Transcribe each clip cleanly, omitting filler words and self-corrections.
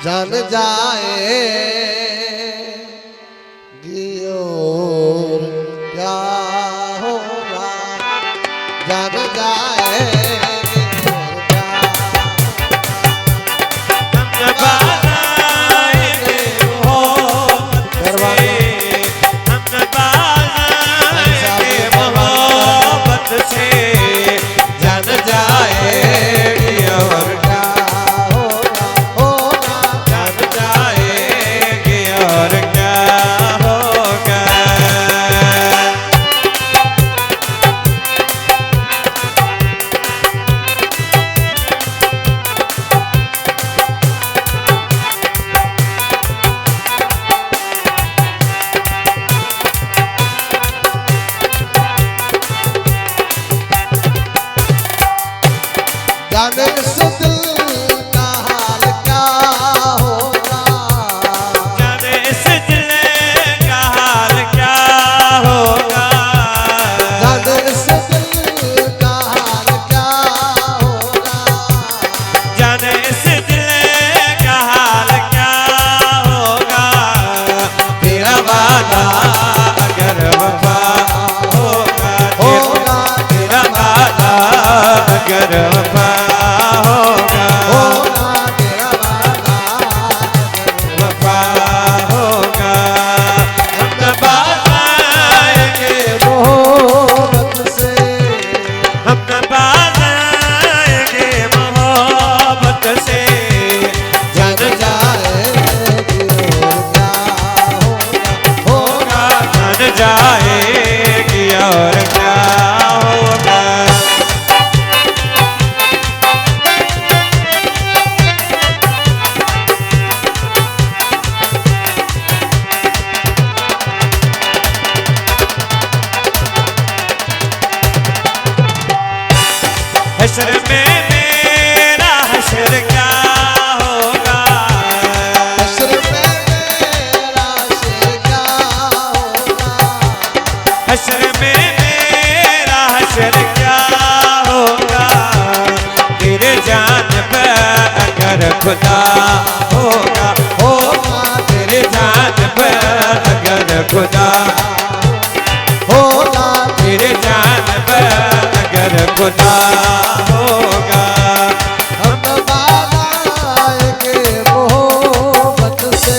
जान जाएगी और क्या होगा, जान जाएगी और क्या मोहब्बत से जान जाएगी और जाने से दिल का हाल क्या होगा, जाने से दिल का हाल क्या होगा, जाने से दिल का हाल क्या होगा, जाने से दिल का हाल क्या होगा। तेरा वादा अगर वफा होगा, तेरा वादा अगर वफा जाएगी और क्या होगा। हश्र में मेरा हश्र क्या होगा, हश्र में मेरा हश्र क्या होगा, हश्र में मेरा हश्र क्या होगा। तेरे जान पे अगर खुदा होगा, होगा तेरे जान पे अगर खुदा होगा, तेरे जान पे अगर खुदा होगा। हम बाज़ाएंगे मोहब्बत से,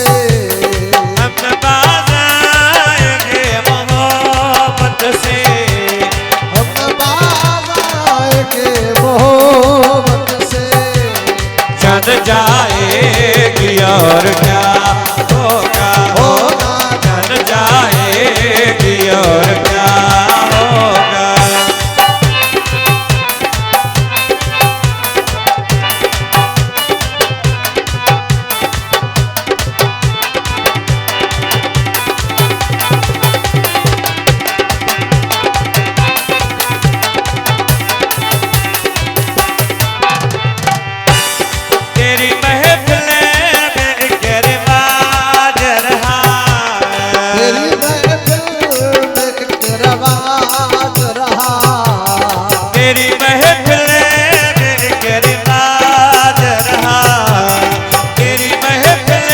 हम बाज़ाएंगे मोहब्बत से, हम बाज़ाएंगे मोहब्बत से, जान जाएगी और क्या होगा, होगा जान जाएगी और क्या होगा। तेरी महफिल में एक रिवाज रहा, तेरी महफिल में एक रवाज रहा, तेरी महफिल में एक रिवाज रहा, तेरी महफिल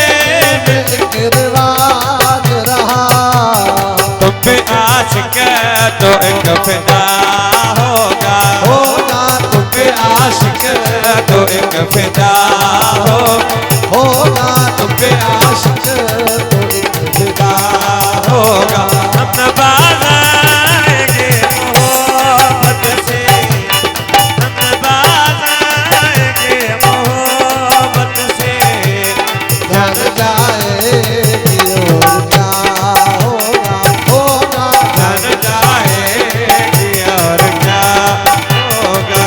में एक रिवाज रहा। तुम पे आशिक तो एक फिदा होगा, होगा तुम पे आशिक तो एक फिदा होगा तुम पे आशिक तो एक फिदा होगा। हम बाज़ाएंगे मोहब्बत से, हम बाज़ाएंगे मोहब्बत से, जान जाएगी और क्या होगा, होगा जान जाएगी और क्या होगा।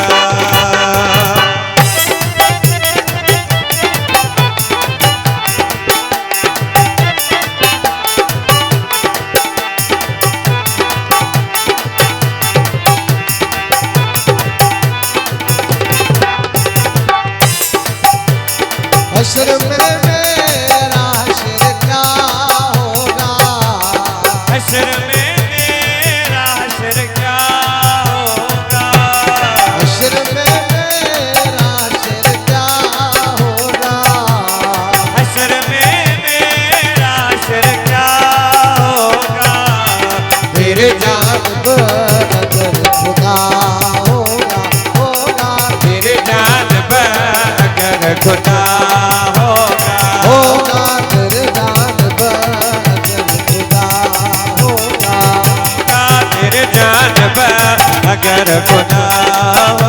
खुदा होगा होगा तेरे जान पर अगर खुदा होगा तेरे जान पर अगर खुदा